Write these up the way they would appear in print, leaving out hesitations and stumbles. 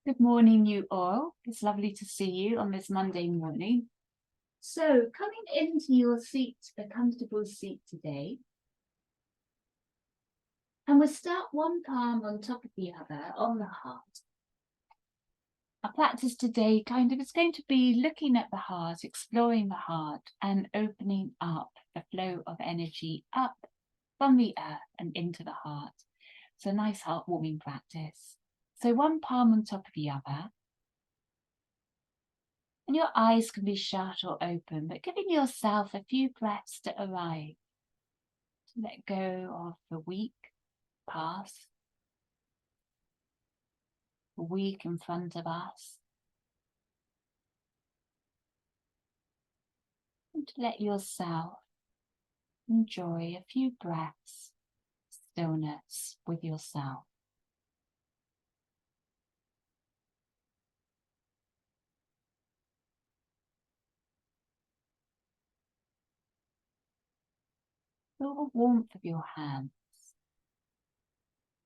Good morning, you all. It's lovely to see you on this Monday morning. So, coming into your seat, a comfortable seat today, and we'll start one palm on top of the other on the heart. Our practice today is going to be looking at the heart, exploring the heart, and opening up the flow of energy up from the earth and into the heart. So, nice heart-warming practice. So, one palm on top of the other. And your eyes can be shut or open, but giving yourself a few breaths to arrive, to let go of the week past, the week in front of us, and to let yourself enjoy a few breaths, stillness with yourself. Feel the warmth of your hands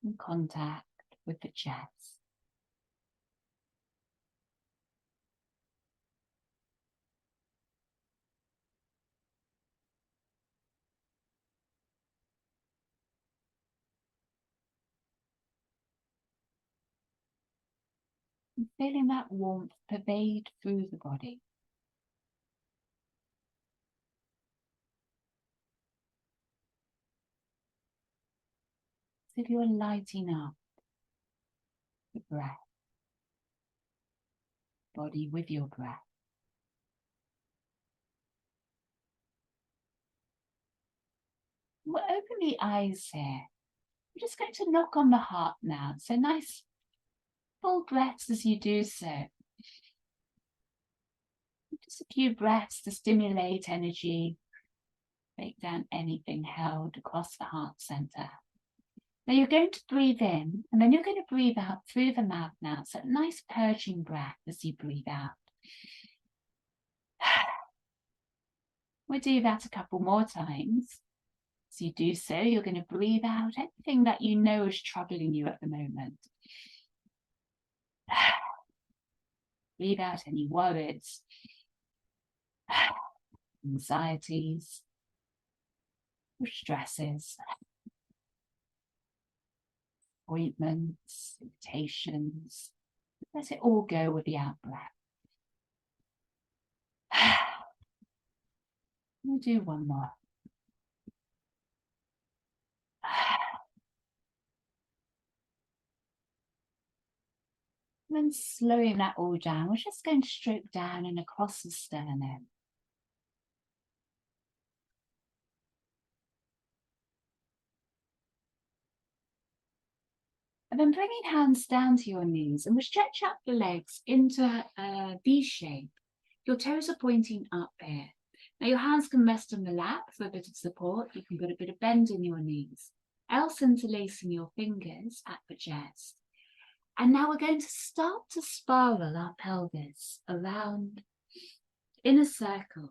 in contact with the chest. And feeling that warmth pervade through the body. As if you're lighting up the breath, body with your breath. We'll open the eyes here. We're just going to knock on the heart now. So nice full breaths as you do so. Just a few breaths to stimulate energy, break down anything held across the heart center. Now you're going to breathe in and then you're going to breathe out through the mouth now. So a nice purging breath as you breathe out. We'll do that a couple more times. As you do so, you're going to breathe out anything that you know is troubling you at the moment. Breathe out any worries, anxieties, or stresses, appointments, invitations. Let it all go with the out breath. We'll do one more. And then slowing that all down, we're just going to stroke down and across the sternum. And then bringing hands down to your knees, and we'll stretch out the legs into a V shape. Your toes are pointing up here. Now your hands can rest on the lap for a bit of support. You can put a bit of bend in your knees, else interlacing your fingers at the chest. And now we're going to start to spiral our pelvis around in a circle.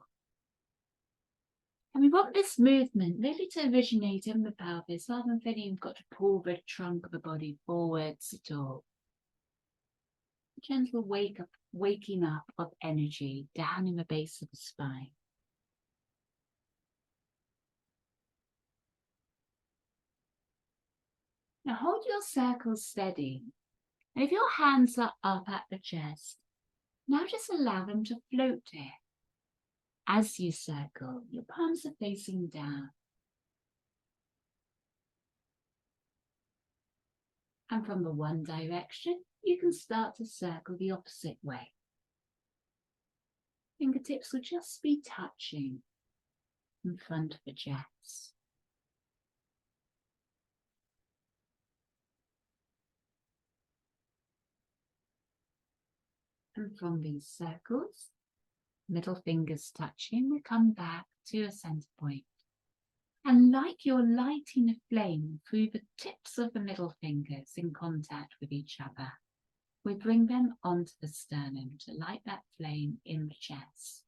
And we want this movement really to originate in the pelvis rather than feeling you've got to pull the trunk of the body forwards at all. Gentle waking up of energy down in the base of the spine. Now hold your circle steady. And if your hands are up at the chest, now just allow them to float here. As you circle, your palms are facing down. And from the one direction, you can start to circle the opposite way. Fingertips will just be touching in front of the chest. And from these circles, middle fingers touching, we come back to a center point. And like you're lighting a flame through the tips of the middle fingers in contact with each other, we bring them onto the sternum to light that flame in the chest.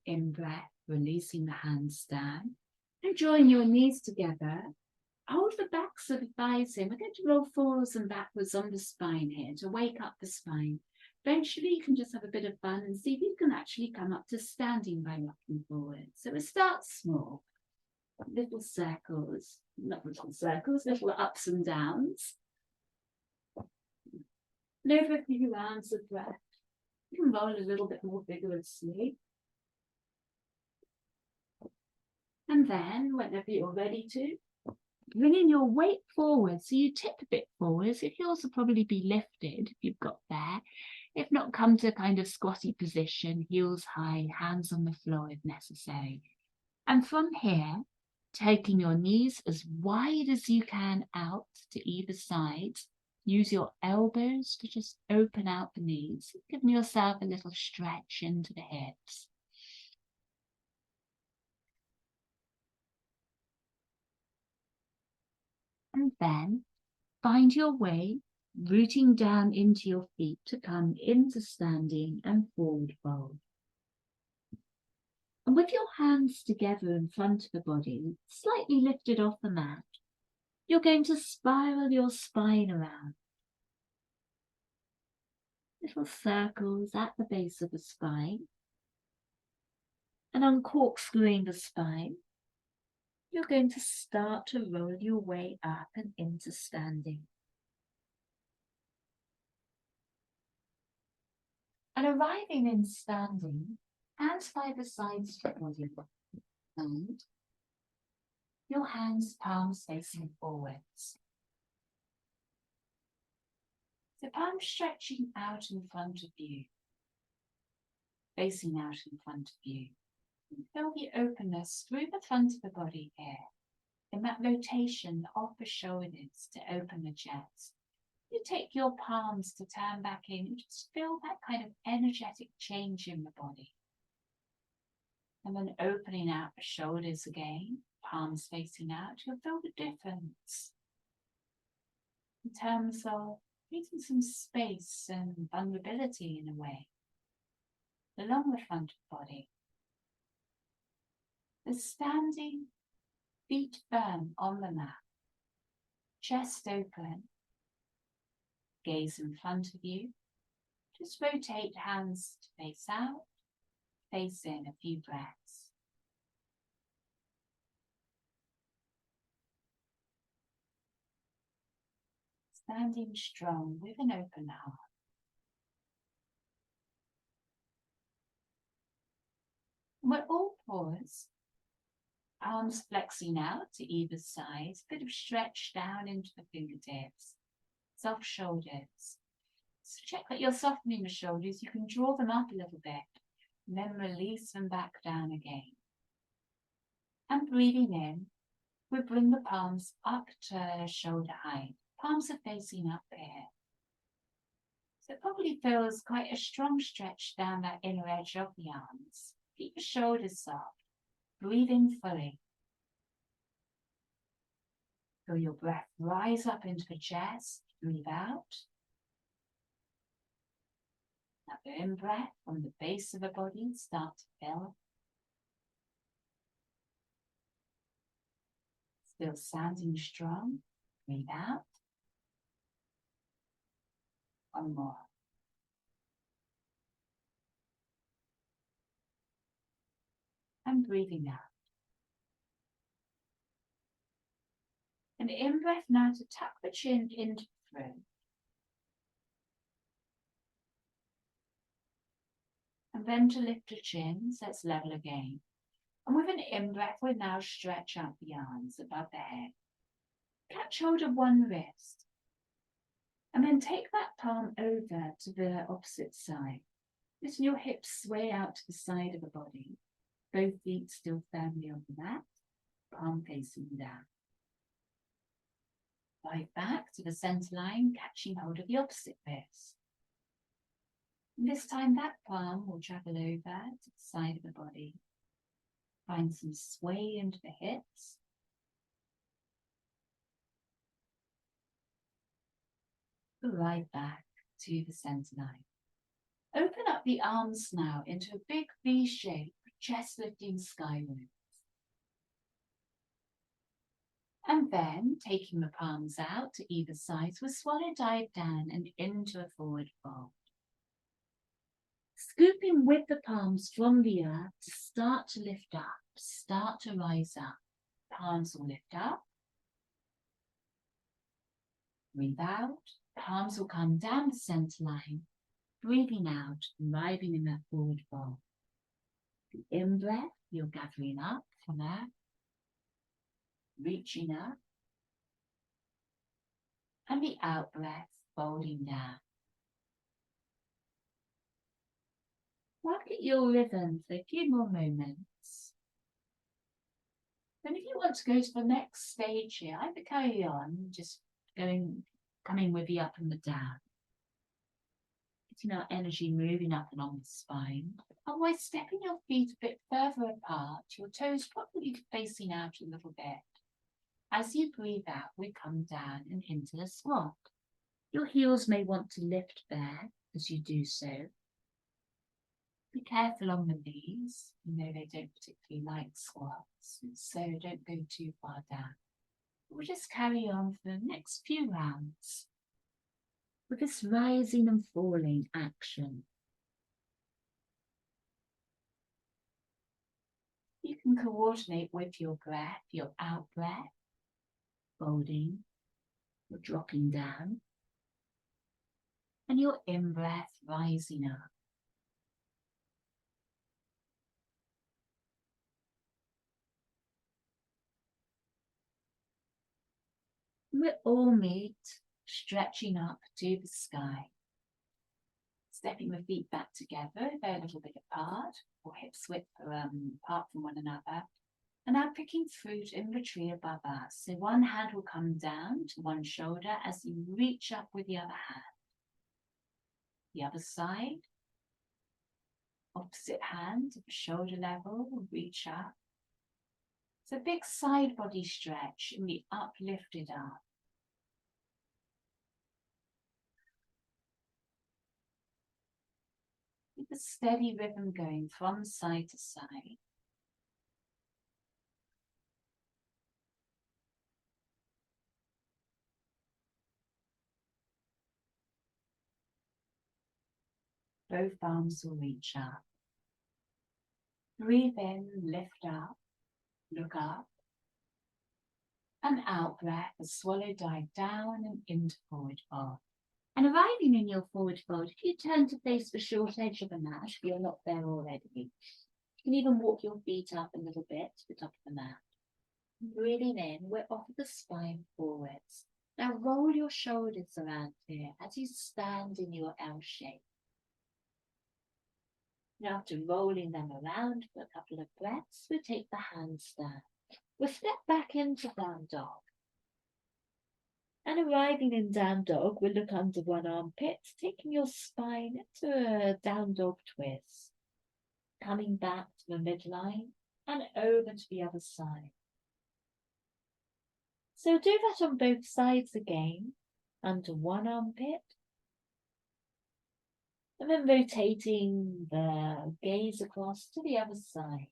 in-breath, releasing the hands down. And drawing your knees together, hold the backs of the thighs in. We're going to roll forwards and backwards on the spine here to wake up the spine. Eventually, you can just have a bit of fun and see if you can actually come up to standing by rocking forward. So we start small. Little circles, not little circles, little ups and downs. And over a few rounds of breath, you can roll a little bit more vigorously. And then, whenever you're ready to, bringing your weight forward. So you tip a bit forward. Your heels will probably be lifted if you've got there. If not, come to kind of squatty position, heels high, hands on the floor if necessary. And from here, taking your knees as wide as you can out to either side. Use your elbows to just open out the knees, giving yourself a little stretch into the hips. And then find your way, rooting down into your feet to come into standing and forward fold. And with your hands together in front of the body, slightly lifted off the mat, you're going to spiral your spine around. Little circles at the base of the spine. And uncorkscrewing the spine, you're going to start to roll your way up and into standing. And arriving in standing, hands by the sides of the body, and your hands palms facing forwards. The palms stretching out in front of you, facing out in front of you. And feel the openness through the front of the body here, in that rotation of the shoulders to open the chest. You take your palms to turn back in and just feel that kind of energetic change in the body. And then opening out the shoulders again, palms facing out, you'll feel the difference in terms of creating some space and vulnerability in a way along the front of the body. The standing, feet firm on the mat, chest open, gaze in front of you. Just rotate hands to face out, face in a few breaths. Standing strong with an open heart. We're all paused, palms flexing out to either side, a bit of stretch down into the fingertips, soft shoulders. So check that you're softening the shoulders. You can draw them up a little bit, and then release them back down again. And breathing in, we bring the palms up to shoulder height. Palms are facing up here. So it probably feels quite a strong stretch down that inner edge of the arms. Keep your shoulders soft. Breathe in fully. Feel your breath rise up into the chest. Breathe out. Now in breath from the base of the body, start to fill. Still standing strong. Breathe out. One more. And breathing out. And in breath now to tuck the chin into the throat. And then to lift the chin, so it's level again. And with an in-breath, we now stretch out the arms above the head. Catch hold of one wrist. And then take that palm over to the opposite side. Letting your hips sway out to the side of the body. Both feet still firmly on the mat, palm facing down. Right back to the center line, catching hold of the opposite wrist. And this time that palm will travel over to the side of the body. Find some sway into the hips. Right back to the center line. Open up the arms now into a big V shape chest lifting skyward. And then, taking the palms out to either side, we'll swallow dive down and into a forward fold. Scooping with the palms from the earth to start to lift up, start to rise up. Palms will lift up. Breathe out. Palms will come down the center line. Breathing out, arriving in that forward fold. The in-breath, you're gathering up from there. Reaching up. And the out-breath, folding down. Work at your rhythm for a few more moments. Then if you want to go to the next stage here, either carry on, just coming with the up and the down. Getting our energy moving up along the spine. Otherwise, stepping your feet a bit further apart, your toes probably facing out a little bit. As you breathe out, we come down and into the squat. Your heels may want to lift there as you do so. Be careful on the knees. You know they don't particularly like squats, so don't go too far down. We'll just carry on for the next few rounds with this rising and falling action. You can coordinate with your breath, your out breath, folding, or dropping down, and your in breath rising up. We all meet, stretching up to the sky. Stepping the feet back together, they're a little bit apart, or hips width apart from one another. And now picking fruit in the tree above us. So one hand will come down to one shoulder as you reach up with the other hand. The other side, opposite hand at the shoulder level will reach up. It's a big side body stretch in the uplifted arm. Keep a steady rhythm going from side to side. Both arms will reach up. Breathe in, lift up, look up. And out breath, a swallow dive down and into forward fold. And arriving in your forward fold, if you turn to face the short edge of the mat, if you're not there already, you can even walk your feet up a little bit to the top of the mat. Breathing in, we're off the spine forwards. Now roll your shoulders around here as you stand in your L shape. And after rolling them around for a couple of breaths, we'll take the hands down. We'll step back into down dog. And arriving in down dog, we'll look under one armpit, taking your spine into a down dog twist. Coming back to the midline and over to the other side. So do that on both sides again, under one armpit. And then rotating the gaze across to the other side.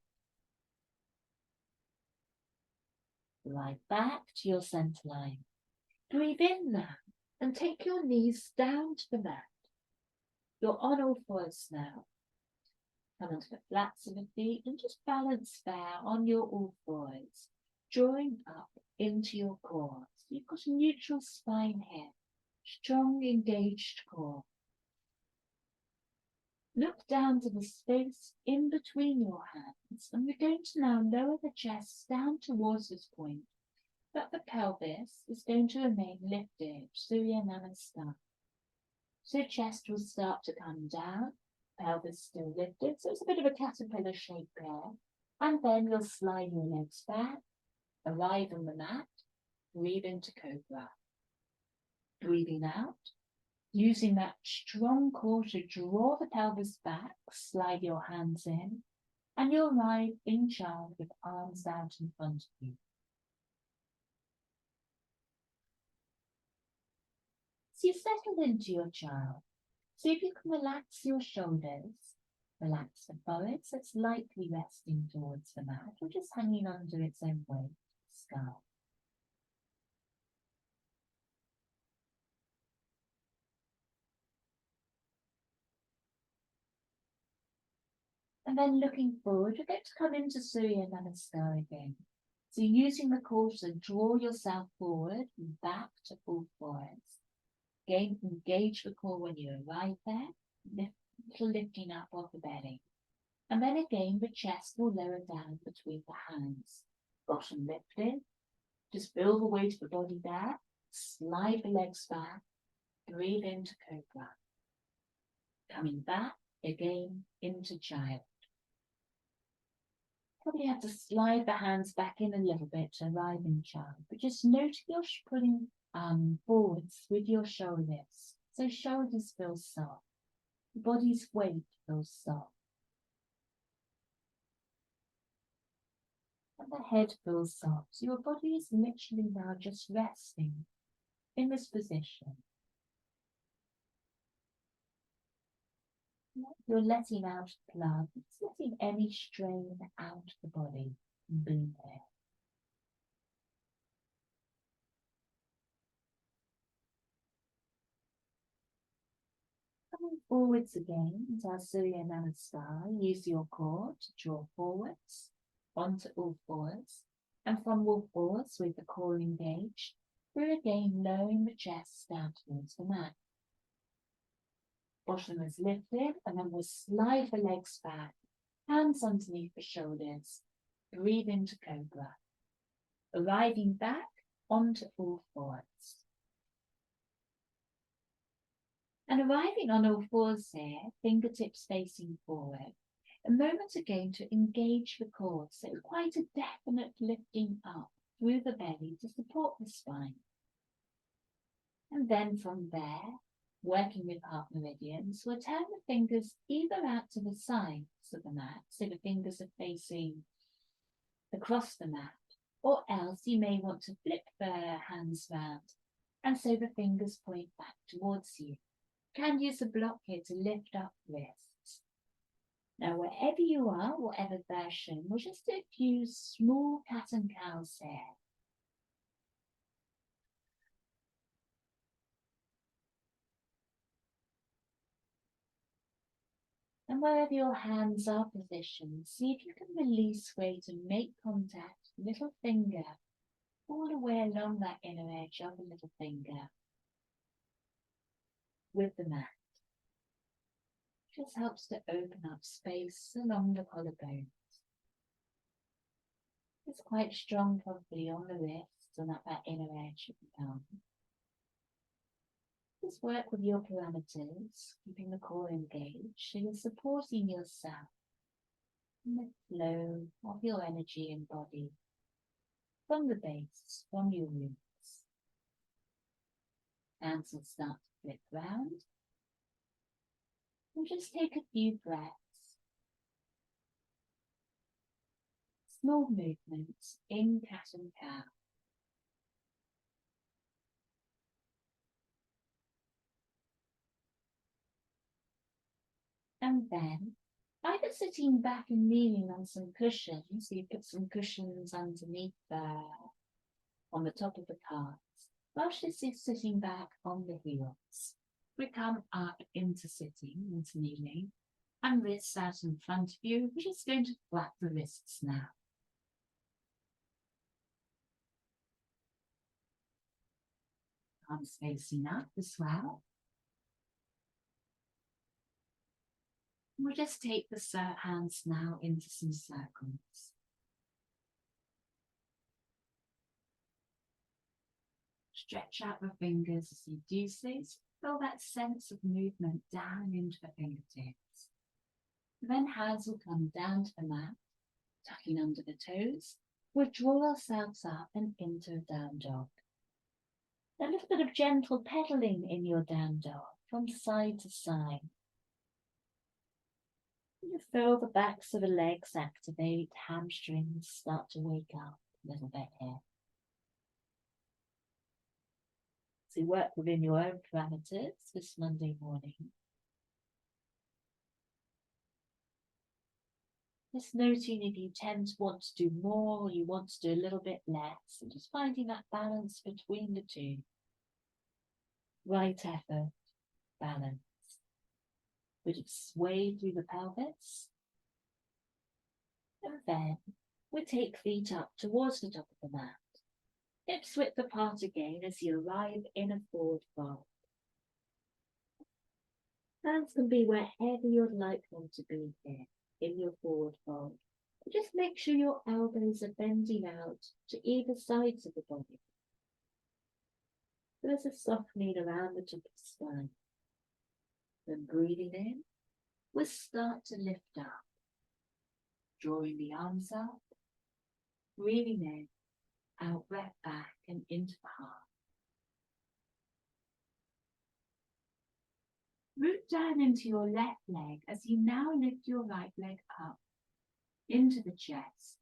Right back to your center line. Breathe in now and take your knees down to the mat. You're on all fours now. Come onto the flats of the feet and just balance there on your all fours, drawing up into your core. So you've got a neutral spine here, strong engaged core. Look down to the space in between your hands, and we're going to now lower the chest down towards this point, but the pelvis is going to remain lifted, Surya Namaskar. So chest will start to come down, pelvis still lifted, so it's a bit of a caterpillar shape there. And then you'll slide your legs back, arrive on the mat, breathe into Cobra. Breathing out. Using that strong core to draw the pelvis back, slide your hands in, and you'll arrive in child with arms out in front of you. So you've settled into your child. So if you can relax your shoulders, Relax the forehead so it's lightly resting towards the mat or just hanging under its own weight, skull. And then looking forward, you're going to come into Surya Namaskar again. So using the core to draw yourself forward and back to all fours. Again, engage the core when you arrive there, little lifting up of the belly. And then again, the chest will lower down between the hands. Bottom lifted. Just feel the weight of the body there. Slide the legs back. Breathe into cobra. Coming back again into child. Probably have to slide the hands back in a little bit to arrive in child. But just note you're pulling forwards with your shoulders. So shoulders feel soft. The body's weight feels soft. And the head feels soft. So your body is literally now just resting in this position. You're letting out blood. It's letting any strain out of the body and being there. Coming forwards again into our Surya Namaskar, use your core to draw forwards onto all fours, and from all fours with the core engaged, we're again lowering the chest down towards the mat. Bottom is lifted, and then we'll slide the legs back, hands underneath the shoulders, breathe into cobra, arriving back onto all fours. And arriving on all fours here, fingertips facing forward, a moment again to engage the core, so quite a definite lifting up through the belly to support the spine. And then from there, working with heart meridians, we'll turn the fingers either out to the sides of the mat, so the fingers are facing across the mat, or else you may want to flip the hands round, and so the fingers point back towards you. You can use a block here to lift up wrists. Now, wherever you are, whatever version, we'll just do a few small cat and cows here. And wherever your hands are positioned, see if you can release weight and make contact, little finger, all the way along that inner edge of the little finger with the mat. Just helps to open up space along the collarbones. It's quite strong probably on the wrists and at that inner edge of the arm. Just work with your parameters, keeping the core engaged, so you're supporting yourself in the flow of your energy and body from the base, from your roots. Hands will start to flip round. And just take a few breaths. Small movements in cat and cow. And then, either sitting back and kneeling on some cushions, so you put some cushions underneath there, on the top of the cards, whilst you're sitting back on the heels. We come up into sitting, into kneeling, and wrists out in front of you. We're just going to flap the wrists now. Arms facing up as well. We'll just take the hands now into some circles. Stretch out the fingers as you do so. Feel that sense of movement down into the fingertips. Then hands will come down to the mat, tucking under the toes. We'll draw ourselves up and into a down dog. A little bit of gentle pedaling in your down dog from side to side. You feel the backs of the legs activate, hamstrings start to wake up a little bit here. So work within your own parameters this Monday morning. Just noting if you tend to want to do more or you want to do a little bit less, and just finding that balance between the two. Right effort, balance. Bit of sway through the pelvis. And then we take feet up towards the top of the mat. Hips width apart again as you arrive in a forward fold. Hands can be wherever you'd like them to be here in your forward fold. Just make sure your elbows are bending out to either sides of the body. There's a softening around the top of the spine. Then breathing in, we'll start to lift up, drawing the arms up, breathing in, out, breath back and into the heart. Root down into your left leg as you now lift your right leg up into the chest.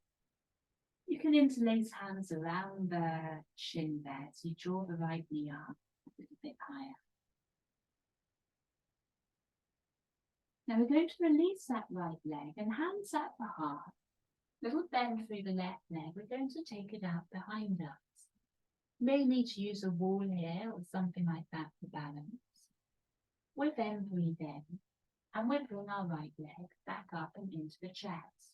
You can interlace hands around the shin there, so you draw the right knee up a little bit higher. Now we're going to release that right leg and hands at the heart. Little bend through the left leg. We're going to take it out behind us. You may need to use a wall here or something like that for balance. We then breathe in and we bring our right leg back up and into the chest.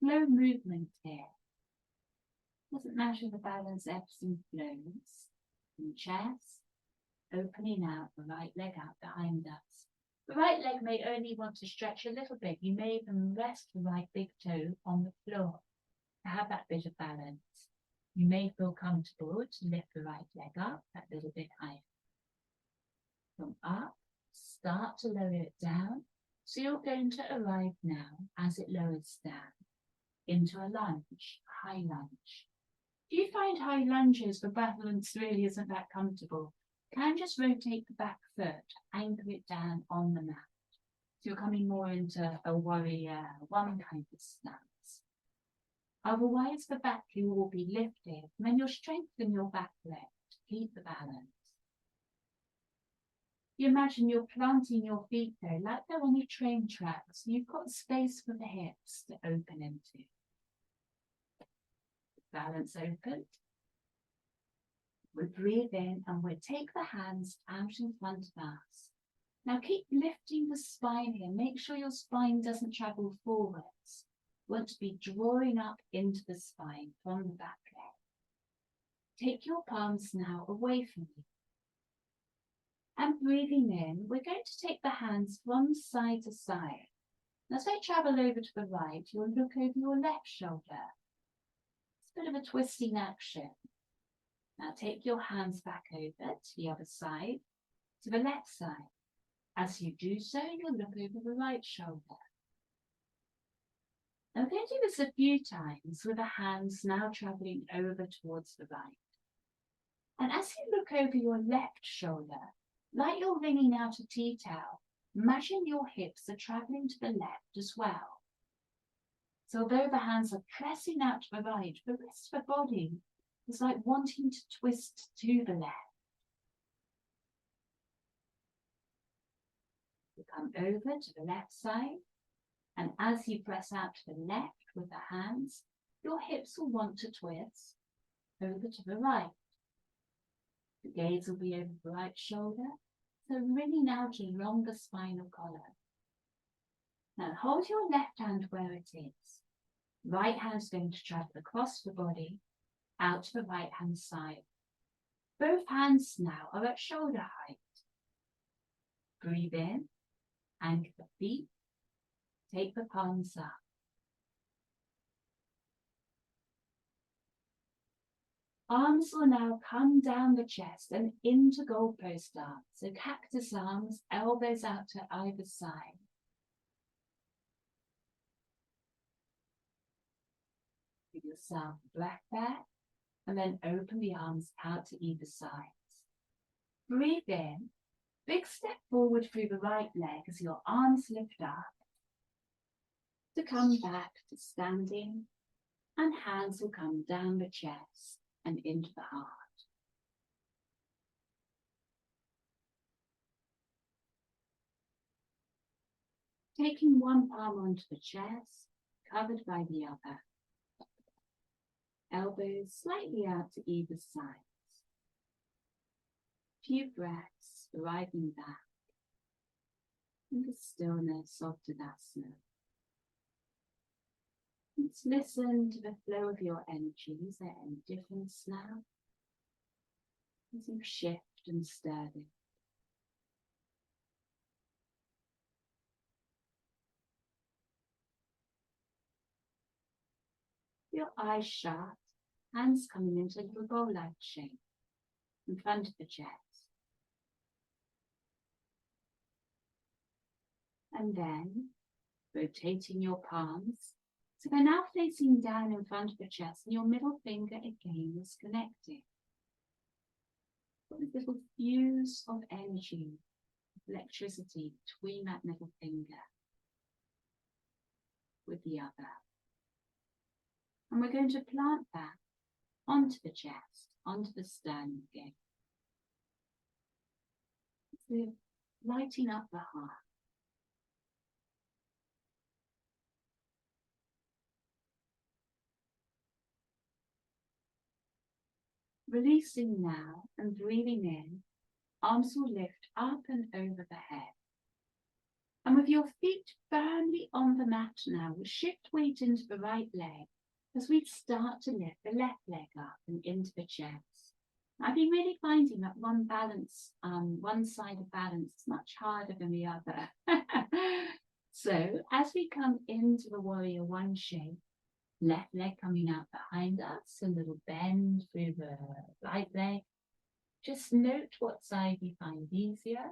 No movement here. Doesn't matter if the balance ebbs and flows. In chest, opening out the right leg out behind us. The right leg may only want to stretch a little bit. You may even rest the right big toe on the floor to have that bit of balance. You may feel comfortable to lift the right leg up that little bit higher. From up, start to lower it down. So you're going to arrive now, as it lowers down, into a lunge, high lunge. Do you find high lunges for balance really isn't that comfortable? Can just rotate the back foot, anchor it down on the mat. So you're coming more into a warrior one kind of stance. Otherwise, the back heel will be lifted, and then you'll strengthen your back leg to keep the balance. You imagine you're planting your feet there like they're on your train tracks. You've got space for the hips to open into. Balance opened. We breathe in and we take the hands out in front of us. Now keep lifting the spine here. Make sure your spine doesn't travel forwards. You want to be drawing up into the spine from the back leg. Take your palms now away from you. And breathing in, we're going to take the hands from side to side. As they travel over to the right, you'll look over your left shoulder. It's a bit of a twisting action. Now take your hands back over to the other side, to the left side. As you do so, you'll look over the right shoulder. Now we're going to do this a few times with the hands now travelling over towards the right. And as you look over your left shoulder, like you're wringing out a tea towel, imagine your hips are travelling to the left as well. So although the hands are pressing out to the right, the rest of the body is like wanting to twist to the left. You come over to the left side, and as you press out to the left with the hands, your hips will want to twist over to the right. The gaze will be over the right shoulder, so wringing out a longer spinal column. Now hold your left hand where it is. Right hand is going to travel across the body, out to the right hand side. Both hands now are at shoulder height. Breathe in, anchor the feet, take the palms up. Arms will now come down the chest and into goalpost arms. So cactus arms, elbows out to either side. Give yourself a breath back and then open the arms out to either side. Breathe in, big step forward through the right leg as your arms lift up to come back to standing, and hands will come down the chest and into the heart. Taking one palm onto the chest, covered by the other. Elbows slightly out to either side. Few breaths arriving back in the stillness of Tadasana. Let's listen to the flow of your energy. Is there any difference now? As you shift and stir them. Your eyes shut, hands coming into a little bowl-like shape in front of the chest. And then rotating your palms. So they're now facing down in front of the chest, and your middle finger again is connected. Put this little fuse of energy, electricity between that middle finger with the other. And we're going to plant that onto the chest, onto the sternum again. So lighting up the heart. Releasing now and breathing in, arms will lift up and over the head. And with your feet firmly on the mat now, we'll shift weight into the right leg as we start to lift the left leg up and into the chest. I've been really finding that one side of balance is much harder than the other. So as we come into the warrior one shape, left leg coming out behind us, a little bend through the right leg. Just note what side you find easier.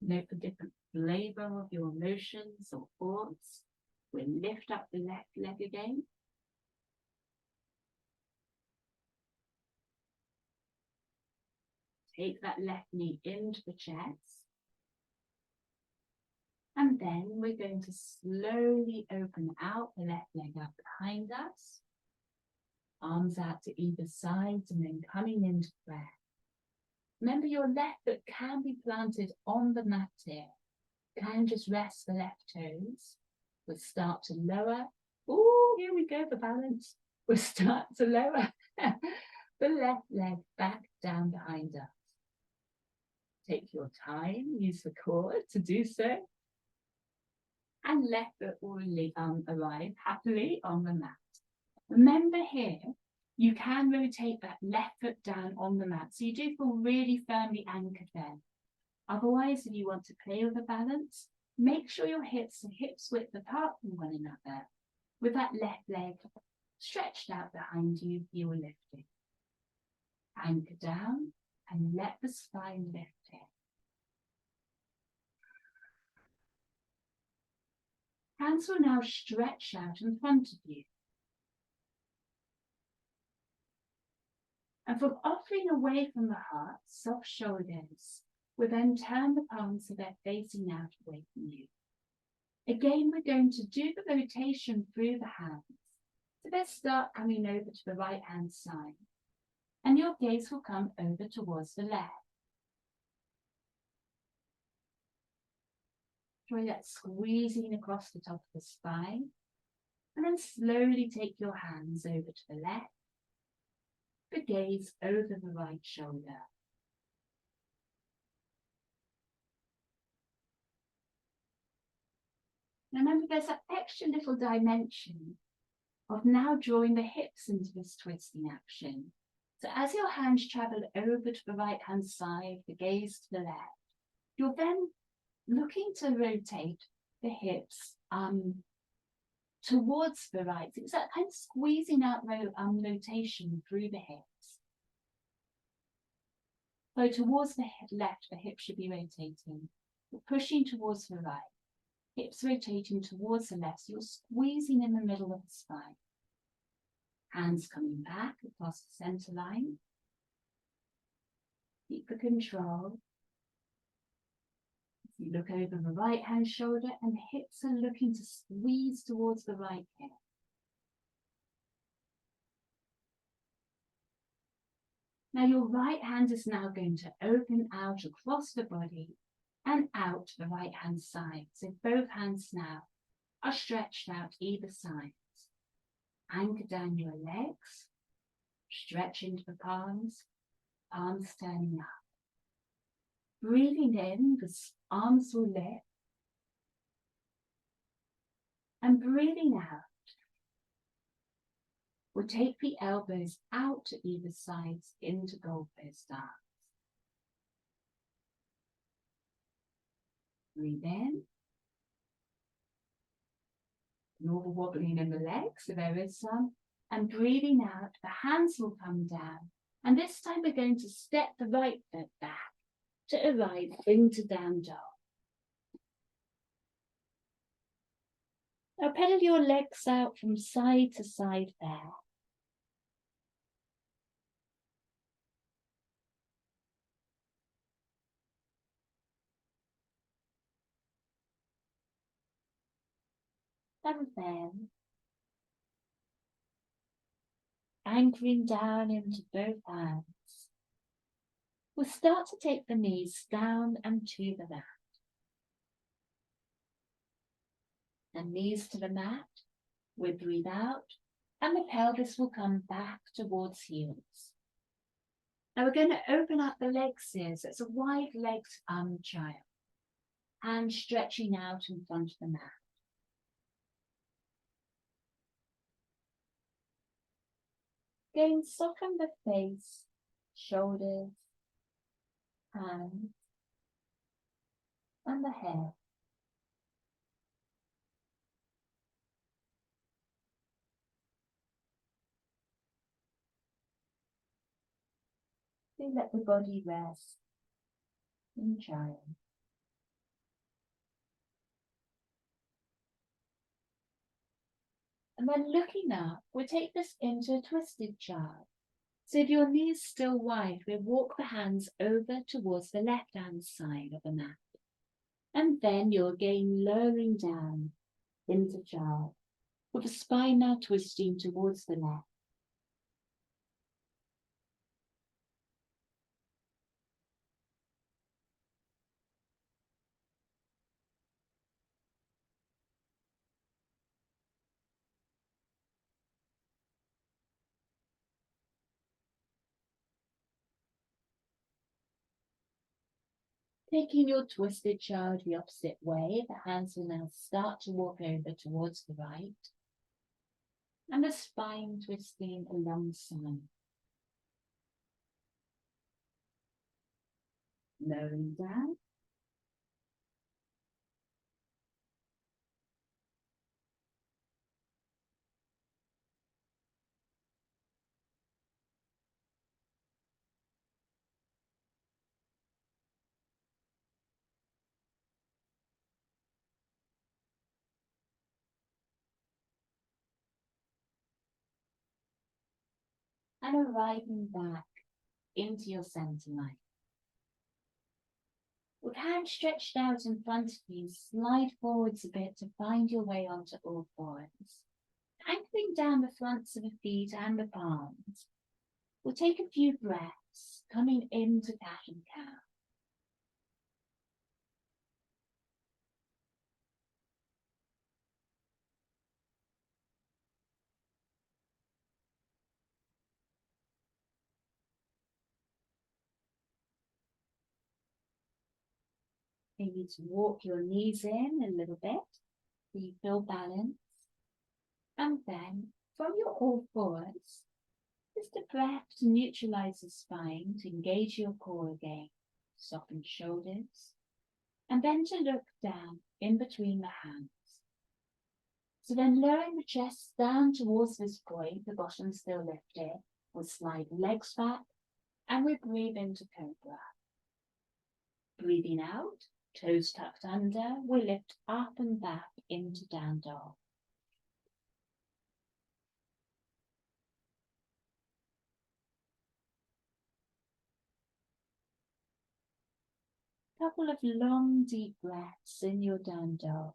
Note the different flavor of your emotions or thoughts. We'll lift up the left leg again. Take that left knee into the chest. And then we're going to slowly open out the left leg up behind us. Arms out to either side and then coming into breath. Remember your left foot can be planted on the mat here. Can just rest the left toes. We'll start to lower. Oh, here we go for balance. We'll start to lower the left leg back down behind us. Take your time, use the core to do so. And left foot will arrive happily on the mat. Remember here, you can rotate that left foot down on the mat. So you do feel really firmly anchored there. Otherwise, if you want to play with the balance, make sure your hips are hips width apart from one another. With that left leg stretched out behind you, you will lift it. Anchor down and let the spine lift it. Hands will now stretch out in front of you. And from offering away from the heart, soft shoulders, we'll then turn the palms so they're facing out away from you. Again, we're going to do the rotation through the hands. So let's start coming over to the right hand side. And your gaze will come over towards the left. Try that squeezing across the top of the spine. And then slowly take your hands over to the left. The gaze over the right shoulder. Remember, there's that extra little dimension of now drawing the hips into this twisting action. So as your hands travel over to the right hand side, the gaze to the left, you're then looking to rotate the hips towards the right. So it's that kind of squeezing out rotation through the hips. So towards the left, the hips should be rotating. You're pushing towards the right. Hips rotating towards the left. So you're squeezing in the middle of the spine. Hands coming back across the center line. Keep the control. You look over the right hand shoulder and the hips are looking to squeeze towards the right hip. Now your right hand is now going to open out across the body and out to the right hand side. So both hands now are stretched out either side. Anchor down your legs, stretch into the palms, arms turning up. Breathing in, the arms will lift. And breathing out, we'll take the elbows out to either sides into goalpost arms. Breathe in. Normal wobbling in the legs, so there is some. And breathing out, the hands will come down. And this time we're going to step the right foot back to arrive into down dog. Now pedal your legs out from side to side there. And then anchoring down into both hands. We'll start to take the knees down and to the mat. And knees to the mat, we breathe out, and the pelvis will come back towards heels. Now we're going to open up the legs here, so it's a wide-legged child. Hands stretching out in front of the mat. Again, soften the face, shoulders, hands, and the head. Then let the body rest in child. And then looking up, we'll take this into a twisted child. So if your knees still wide, we'll walk the hands over towards the left-hand side of the mat. And then you're again lowering down into child, with the spine now twisting towards the left. Taking your twisted child the opposite way, the hands will now start to walk over towards the right, and the spine twisting alongside. Lowering down. And arriving back into your center line. With hands stretched out in front of you, slide forwards a bit to find your way onto all fours. Anchoring down the fronts of the feet and the palms. We'll take a few breaths, coming into cat and cow. Maybe to walk your knees in a little bit, so you feel balance. And then, from your all fours, just a breath to neutralize the spine, to engage your core again. Soften shoulders. And then to look down in between the hands. So then lowering the chest down towards this point, the bottom still lifted. We'll slide legs back, and we breathe into cobra. Breathing out, toes tucked under, we lift up and back into down dog. Couple of long, deep breaths in your down dog.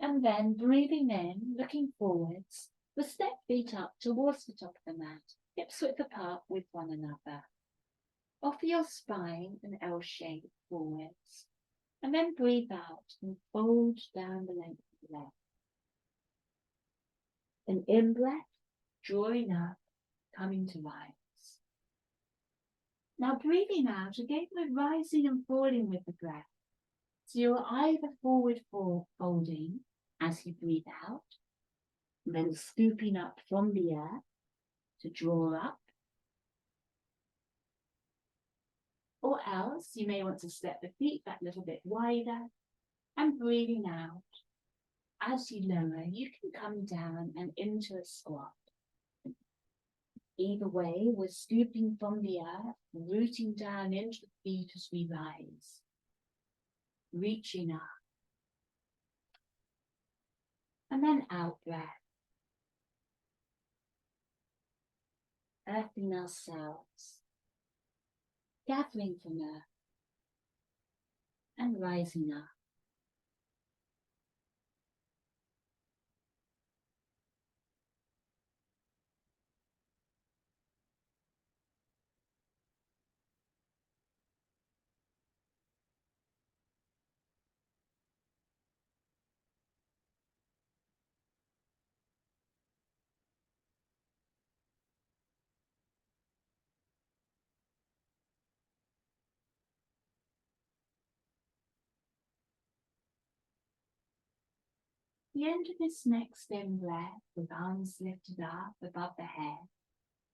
And then breathing in, looking forwards, we'll step feet up towards the top of the mat, hips width apart with one another. Offer your spine an L shape forwards, and then breathe out and fold down the length of the leg. An in-breath, drawing up, coming to rise. Now breathing out, again we're rising and falling with the breath. So you're either forward folding as you breathe out, and then scooping up from the air to draw up. Or else you may want to step the feet back a little bit wider and breathing out. As you lower, you can come down and into a squat. Either way, we're scooping from the earth, rooting down into the feet as we rise, reaching up. And then out breath, earthing ourselves, gathering from earth, and rising up. The end of this next in-breath, with arms lifted up above the head,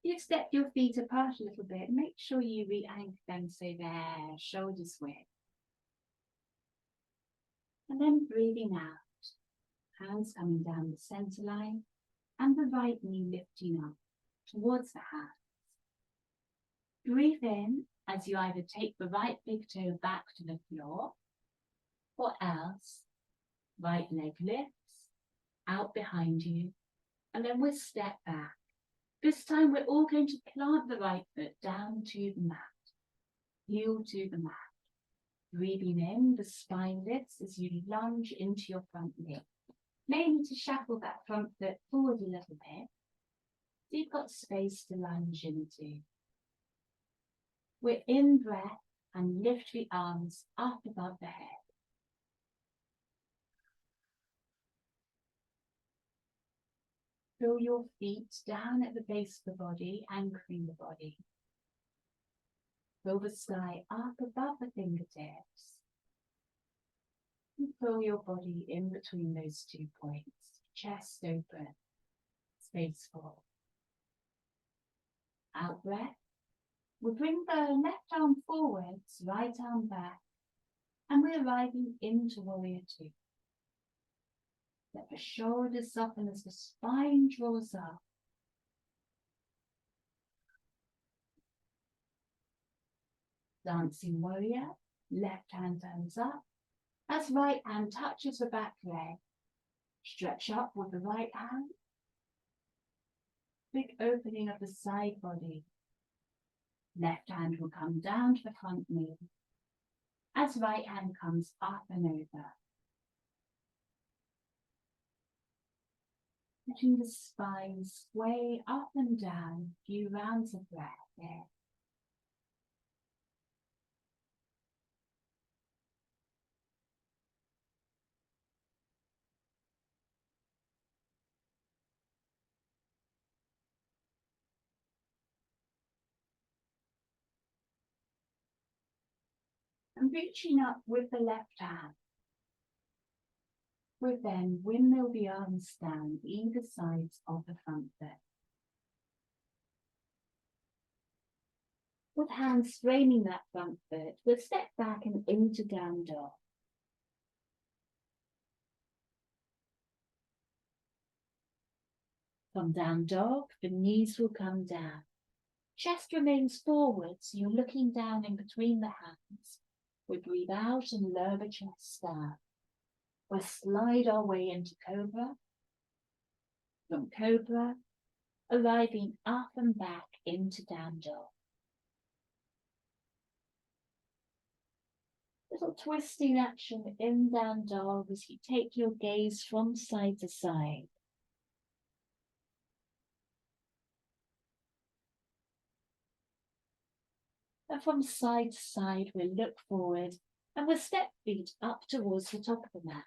you step your feet apart a little bit. Make sure you re-anchor them so they're shoulders width. And then breathing out, hands coming down the center line, and the right knee lifting up towards the hands. Breathe in as you either take the right big toe back to the floor, or else right leg lifts out behind you, and then we'll step back. This time we're all going to plant the right foot down to the mat, heel to the mat. Breathing in, the spine lifts as you lunge into your front knee. May need to shuffle that front foot forward a little bit, so you've got space to lunge into. We're in breath and lift the arms up above the head. Feel your feet down at the base of the body, anchoring the body. Feel the sky up above the fingertips. And feel your body in between those 2 points. Chest open, space full. Out breath. We'll bring the left arm forwards, right arm back, and we're arriving into warrior 2. Let the shoulders soften as the spine draws up. Dancing warrior, left hand turns up, as right hand touches the back leg. Stretch up with the right hand. Big opening of the side body. Left hand will come down to the front knee, as right hand comes up and over. Letting the spine sway up and down, a few rounds of breath there. And reaching up with the left hand. We'll then windmill the arms down either sides of the front foot. With hands framing that front foot, we'll step back and into down dog. From down dog, the knees will come down. Chest remains forward, so you're looking down in between the hands. We breathe out and lower the chest down. We'll slide our way into cobra. From cobra, arriving up and back into down dog. Little twisting action in down dog as you take your gaze from side to side. And from side to side, we'll look forward and we'll step feet up towards the top of the mat.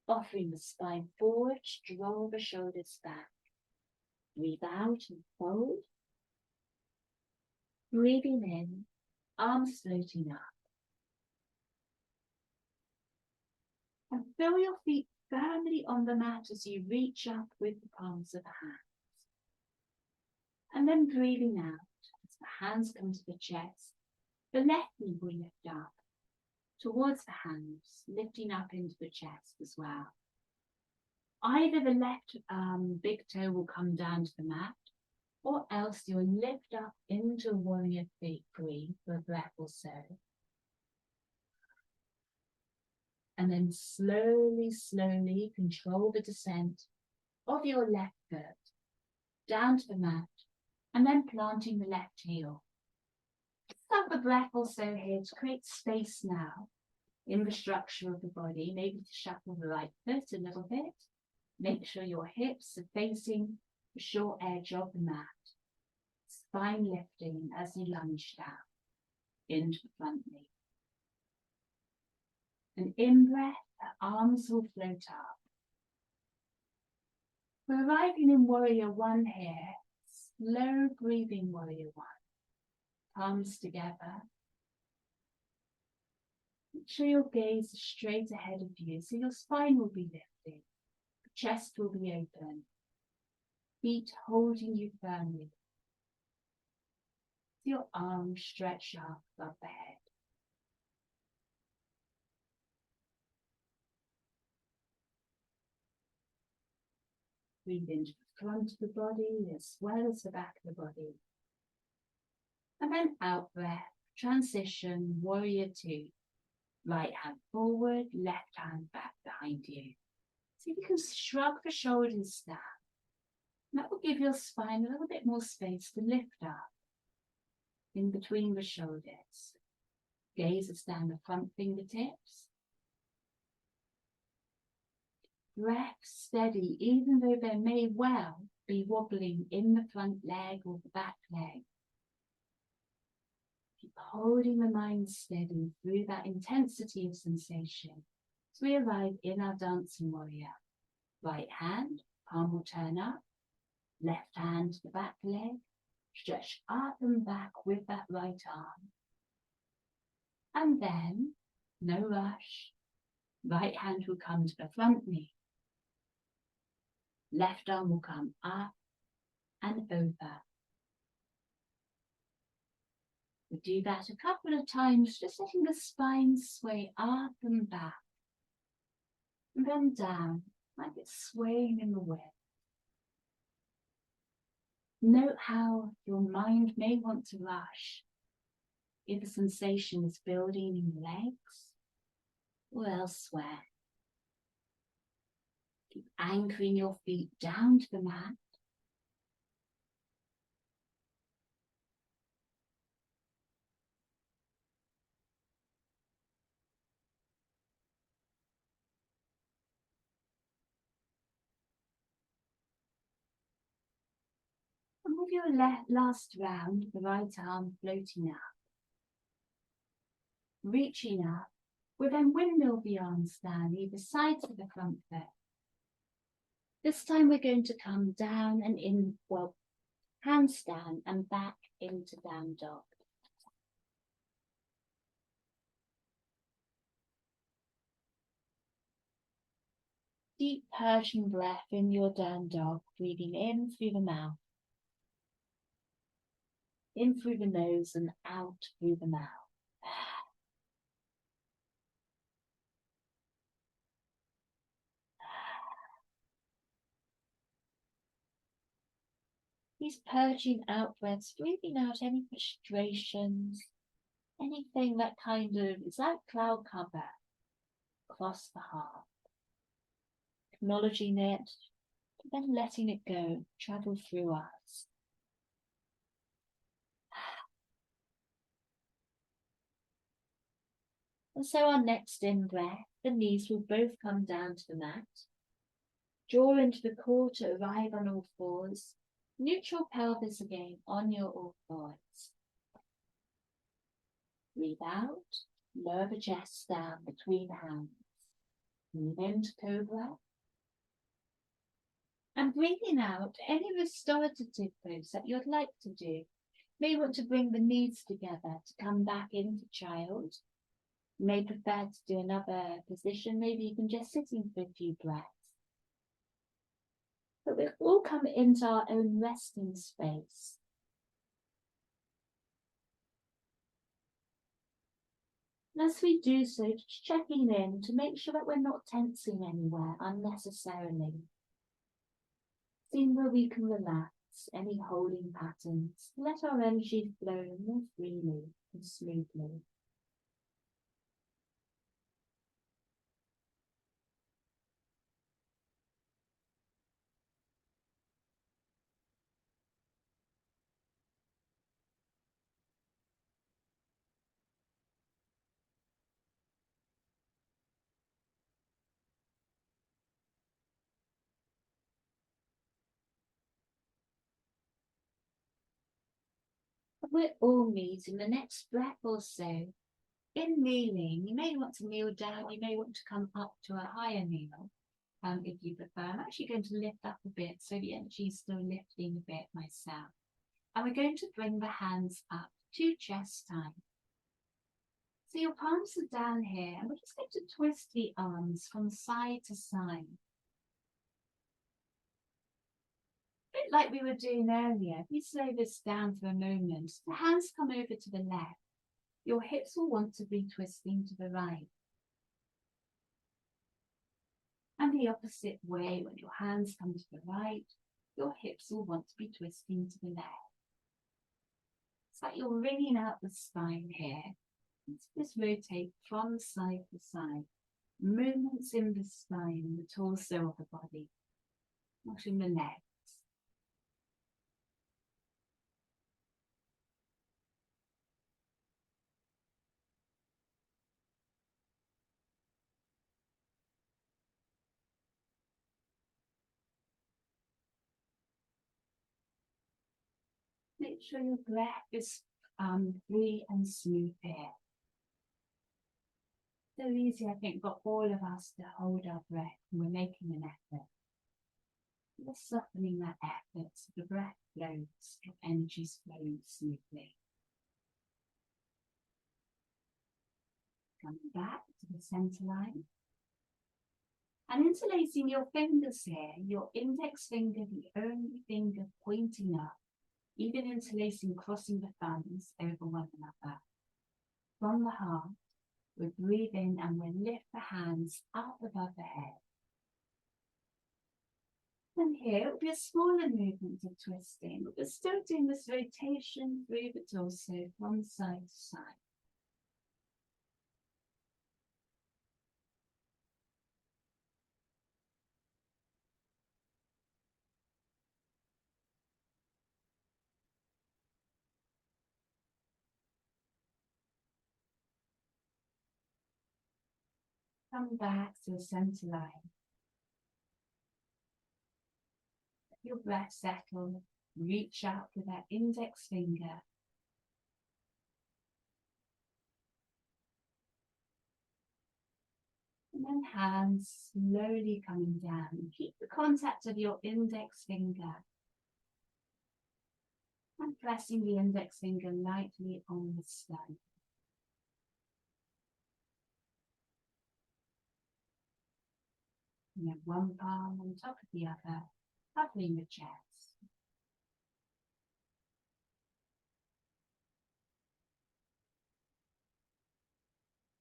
Offering the spine forward, draw the shoulders back. Breathe out and fold. Breathing in, arms floating up. And feel your feet firmly on the mat as you reach up with the palms of the hands. And then breathing out as the hands come to the chest. The left knee will lift up towards the hands, lifting up into the chest as well. Either the left big toe will come down to the mat, or else you'll lift up into warrior three for a breath or so. And then slowly, slowly control the descent of your left foot down to the mat, and then planting the left heel. Have a breath or so here to create space now in the structure of the body, maybe to shuffle the right foot a little bit. Make sure your hips are facing the short edge of the mat. Spine lifting as you lunge down into the front knee. An in-breath, the arms will float up. We're arriving in warrior one here. Slow breathing warrior one. Palms together. Make sure your gaze is straight ahead of you, so your spine will be lifted. The chest will be open. Feet holding you firmly. Your arms stretch up above the head. Breathe into the front of the body as well as the back of the body. And then out breath, transition, warrior two. Right hand forward, left hand back behind you. So you can shrug the shoulders down. And that will give your spine a little bit more space to lift up in between the shoulders. Gaze is down the front fingertips. Breath steady, even though there may well be wobbling in the front leg or the back leg. Keep holding the mind steady through that intensity of sensation as we arrive in our dancing warrior. Right hand, palm will turn up. Left hand to the back leg. Stretch up and back with that right arm. And then, no rush, right hand will come to the front knee. Left arm will come up and over. We'll do that a couple of times, just letting the spine sway up and back. And then down, like it's swaying in the wind. Note how your mind may want to rush if the sensation is building in the legs or elsewhere. Keep anchoring your feet down to the mat. And with your last round, the right arm floating up. Reaching up, we'll then windmill the arms down either side of the front foot. This time we're going to come down and in, well, hands down and back into down dog. Deep Persian breath in your down dog, breathing in through the mouth. In through the nose and out through the mouth. These purging out breaths, breathing out any frustrations, anything that kind of is that cloud cover across the heart. Acknowledging it, but then letting it go, travel through us. And so our next in-breath, the knees will both come down to the mat. Draw into the core to arrive on all fours. Neutral pelvis again on your all fours. Breathe out, lower the chest down between hands. Breathe into cobra. And breathing out any restorative pose that you'd like to do. You may want to bring the knees together to come back into child. You may prefer to do another position. Maybe you can just sit in for a few breaths. But we'll all come into our own resting space. And as we do so, just checking in to make sure that we're not tensing anywhere unnecessarily. Seeing where we can relax any holding patterns. Let our energy flow more freely and smoothly. We're all meeting the next breath or so. In kneeling, you may want to kneel down, you may want to come up to a higher kneel, if you prefer. I'm actually going to lift up a bit, so the energy is still lifting a bit myself. And we're going to bring the hands up to chest time. So your palms are down here, and we're just going to twist the arms from side to side. A bit like we were doing earlier. If you slow this down for a moment, the hands come over to the left. Your hips will want to be twisting to the right. And the opposite way, when your hands come to the right, your hips will want to be twisting to the left. It's like you're wringing out the spine here. Just rotate from side to side. Movements in the spine and the torso of the body, not in the legs. Make sure your breath is free and smooth here. So easy, I think, for all of us to hold our breath when we're making an effort. Just softening that effort so the breath flows, your energy's flowing smoothly. Coming back to the center line. And interlacing your fingers here, your index finger, the only finger pointing up, even interlacing, crossing the thumbs over one another. From the heart, we breathe in and we lift the hands up above the head. And here it will be a smaller movement of twisting, but we're still doing this rotation through the torso from side to side. Come back to the center line. Let your breath settle. Reach out with that index finger. And then hands slowly coming down. Keep the contact of your index finger. And pressing the index finger lightly on the stone. And then one palm on top of the other, covering the chest.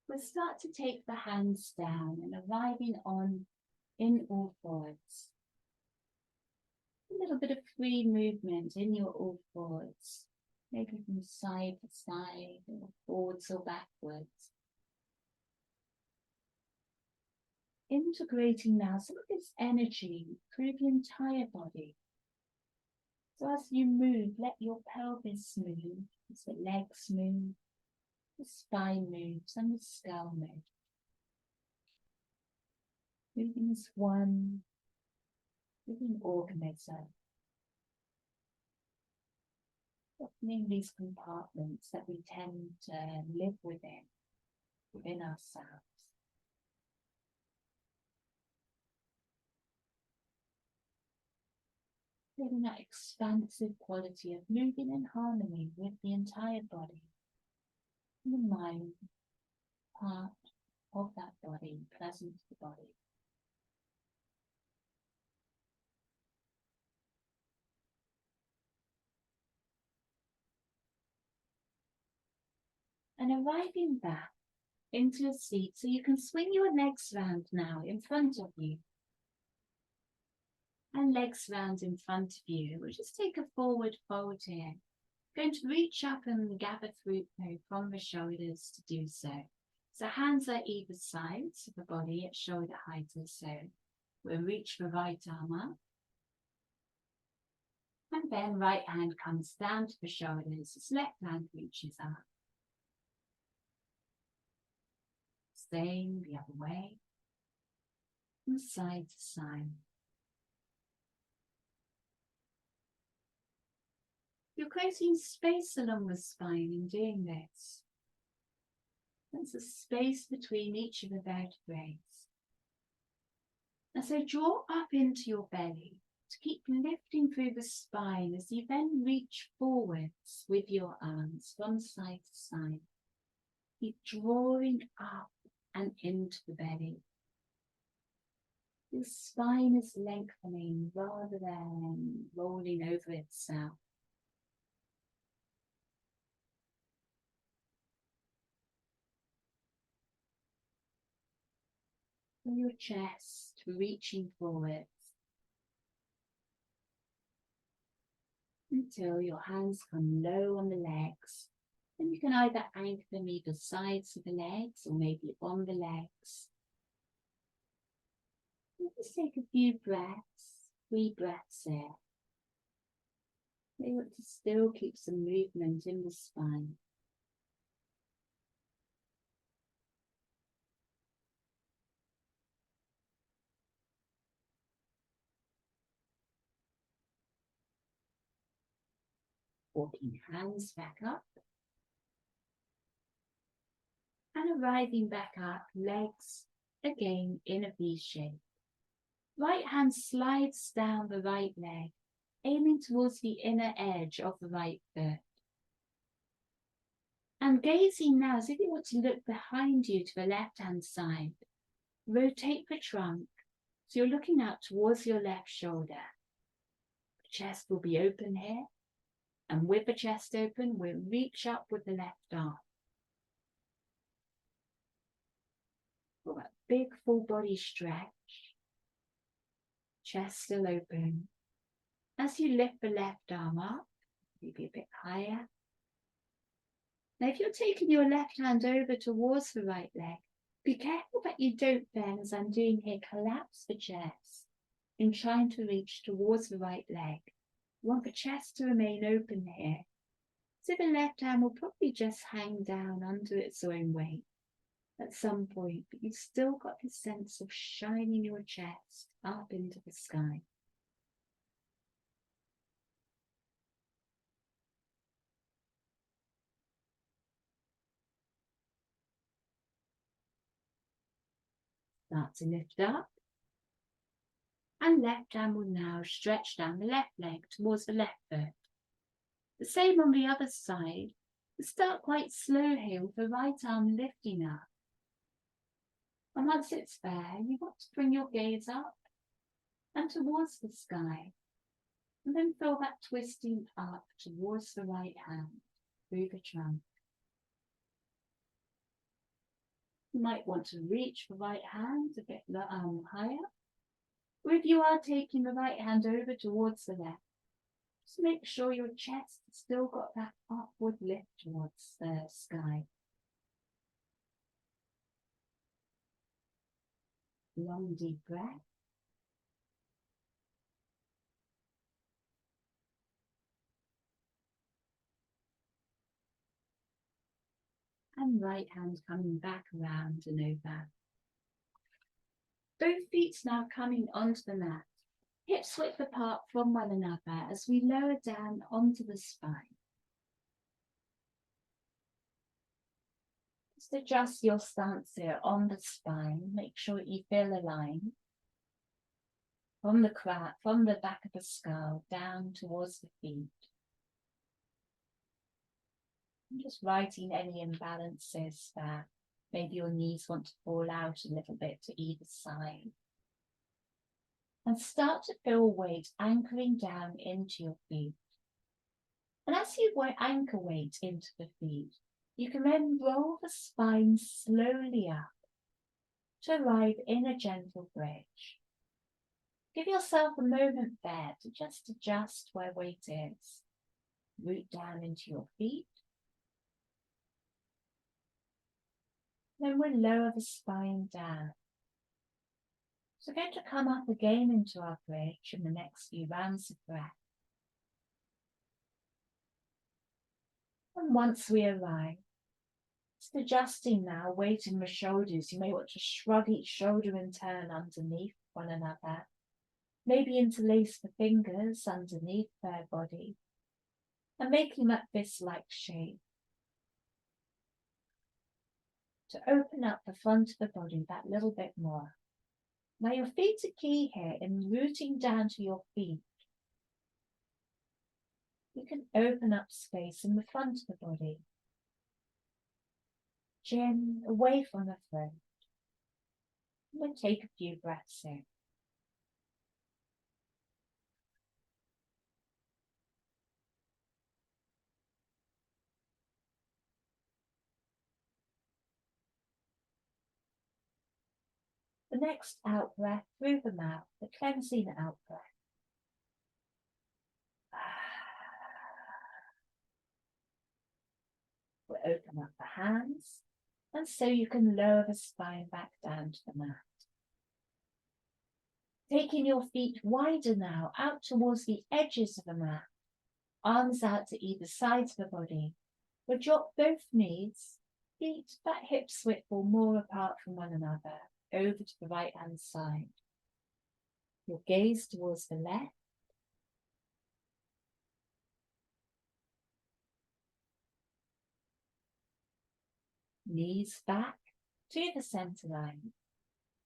We'll start to take the hands down and arriving on in all fours. A little bit of free movement in your all fours, maybe from side to side or forwards or backwards. Integrating now some of this energy through the entire body. So as you move, let your pelvis move, as the legs move, the spine moves and the skull moves. Moving as one living organism. Opening these compartments that we tend to live within ourselves. getting that expansive quality of moving in harmony with the entire body, and the mind, part of that body, present to the body. And arriving back into a seat, so you can swing your legs round now in front of you. And legs round in front of you. We'll just take a forward fold here. Going to reach up and gather through from the shoulders to do so. So hands are either sides of the body at shoulder height or so. We'll reach the right arm up. And then right hand comes down to the shoulders as left hand reaches up. Same the other way. From side to side. You're creating space along the spine in doing this. There's a space between each of the vertebrae. And so draw up into your belly to keep lifting through the spine as you then reach forwards with your arms from side to side. Keep drawing up and into the belly. Your spine is lengthening rather than rolling over itself. From your chest reaching forwards until your hands come low on the legs. And you can either anchor them either sides of the legs or maybe on the legs. And just take a few breaths, 3 breaths here. They want to still keep some movement in the spine. Walking hands back up. And arriving back up, legs again in a V shape. Right hand slides down the right leg, aiming towards the inner edge of the right foot. And gazing now as if you want to look behind you to the left hand side. Rotate the trunk so you're looking out towards your left shoulder. The chest will be open here. And with the chest open, we'll reach up with the left arm. For that big full body stretch. Chest still open. As you lift the left arm up, maybe a bit higher. Now if you're taking your left hand over towards the right leg, be careful that you don't then, as I'm doing here, collapse the chest in trying to reach towards the right leg. You want the chest to remain open here. So the left hand will probably just hang down under its own weight at some point, but you've still got this sense of shining your chest up into the sky. Start to lift up. And left hand will now stretch down the left leg towards the left foot. The same on the other side. But start quite slow here with the right arm lifting up. And once it's there, you want to bring your gaze up and towards the sky. And then feel that twisting up towards the right hand through the trunk. You might want to reach the right hand a bit higher. Or if you are taking the right hand over towards the left, just make sure your chest has still got that upward lift towards the sky. Long deep breath. And right hand coming back around and over. Both feet now coming onto the mat. Hips width apart from one another as we lower down onto the spine. Just adjust your stance here on the spine. Make sure you feel aligned. from the crown, from the back of the skull down towards the feet. And just writing any imbalances there. Maybe your knees want to fall out a little bit to either side. And start to feel weight anchoring down into your feet. And as you anchor weight into the feet, you can then roll the spine slowly up to arrive in a gentle bridge. Give yourself a moment there to just adjust where weight is. Root down into your feet. Then we'll lower the spine down. So we're going to come up again into our bridge in the next few rounds of breath. And once we arrive, just adjusting now, weight in the shoulders. You may want to shrug each shoulder in turn underneath one another. Maybe interlace the fingers underneath their body. And making that fist-like shape. To open up the front of the body that little bit more. Now your feet are key here in rooting down to your feet. You can open up space in the front of the body. Chin away from the throat. And we'll take a few breaths in. The next out breath through the mouth, the cleansing out breath. We'll open up the hands, and so you can lower the spine back down to the mat. Taking your feet wider now, out towards the edges of the mat. Arms out to either side of the body. We'll drop both knees, feet, that hips width or more apart from one another, over to the right hand side. Your gaze towards the left. Knees back to the center line,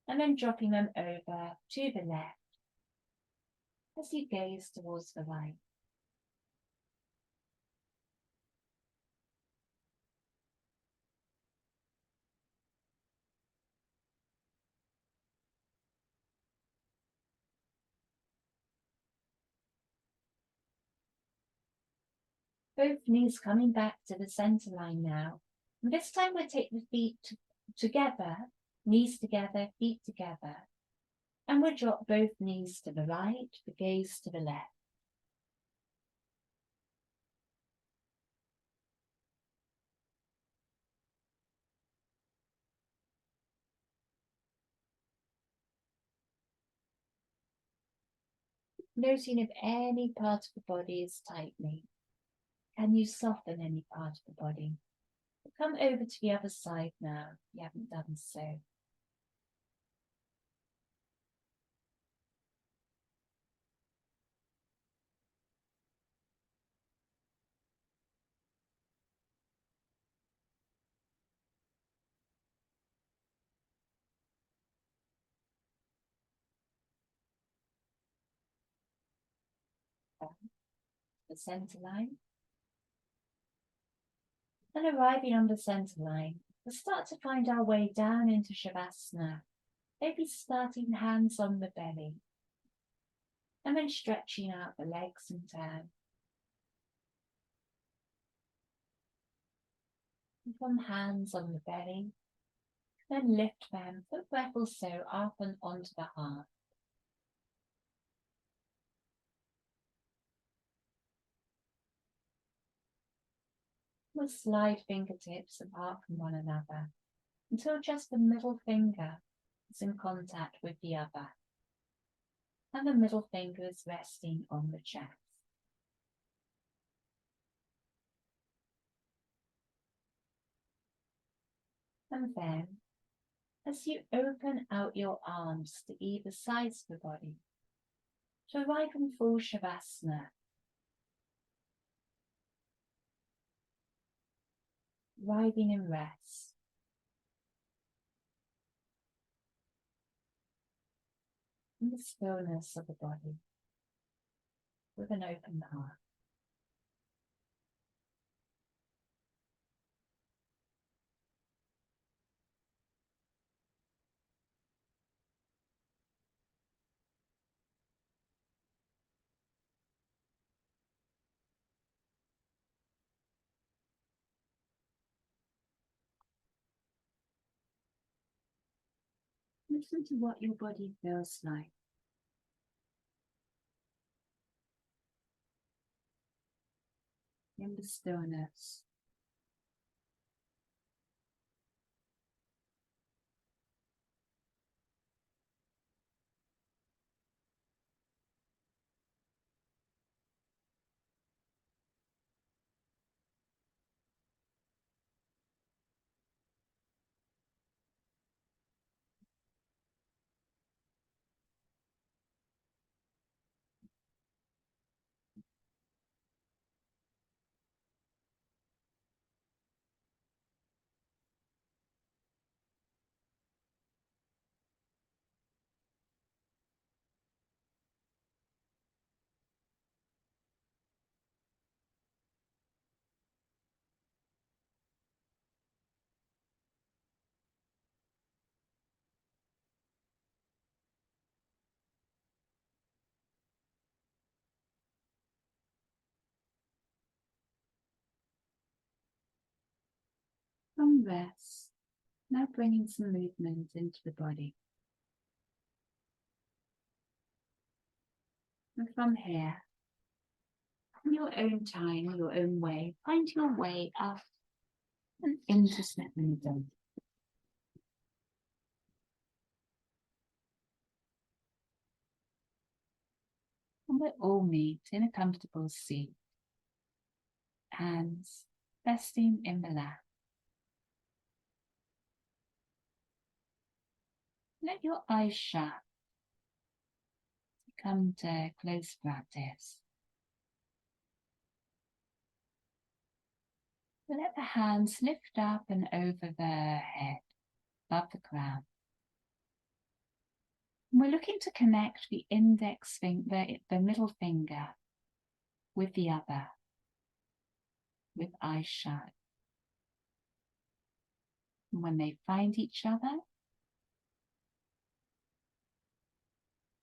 and then dropping them over to the left as you gaze towards the right. Both knees coming back to the center line now. And this time we'll take the feet together, knees together, feet together. And we'll drop both knees to the right, the gaze to the left. Noting if any part of the body is tightening. Can you soften any part of the body? Come over to the other side now, if you haven't done so. The center line. And arriving on the center line, we'll start to find our way down into Shavasana. Maybe starting hands on the belly. And then stretching out the legs in turn. And from hands on the belly, then lift them for a breath or so up and onto the heart. We'll slide fingertips apart from one another until just the middle finger is in contact with the other. And the middle finger is resting on the chest. And then, as you open out your arms to either sides of the body, to arrive in full Shavasana, arriving in rest. and the stillness of the body with an open heart. Listen to what your body feels like. In the stillness. From rest, now bringing some movement into the body. And from here, in your own time, your own way, find your way up and into stagnant. And we'll all meet in a comfortable seat, hands resting in the lap. Let your eyes shut. Come to close practice. Let the hands lift up and over the head, above the crown. And we're looking to connect the index finger, the middle finger, with the other, with eyes shut. And when they find each other,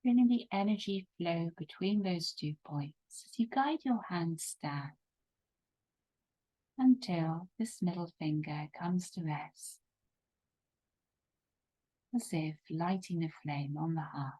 feeling the energy flow between those 2 points as you guide your hands down until this middle finger comes to rest, as if lighting a flame on the heart.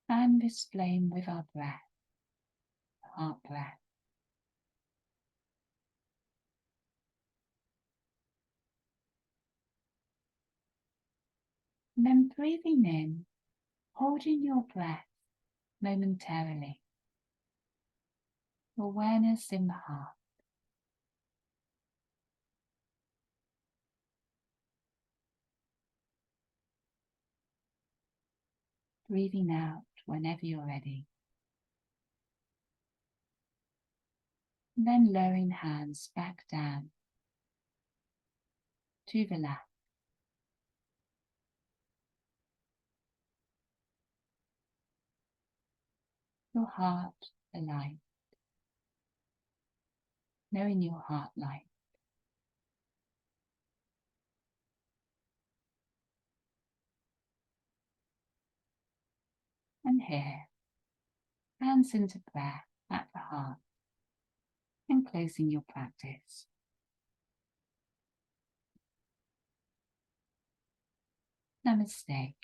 Fan this flame with our breath, heart breath. And then breathing in, holding your breath momentarily. Awareness in the heart. Breathing out whenever you're ready. And then lowering hands back down to the lap. Your heart aligned. Knowing your heart light. And here, hands into prayer at the heart and closing your practice. Namaste.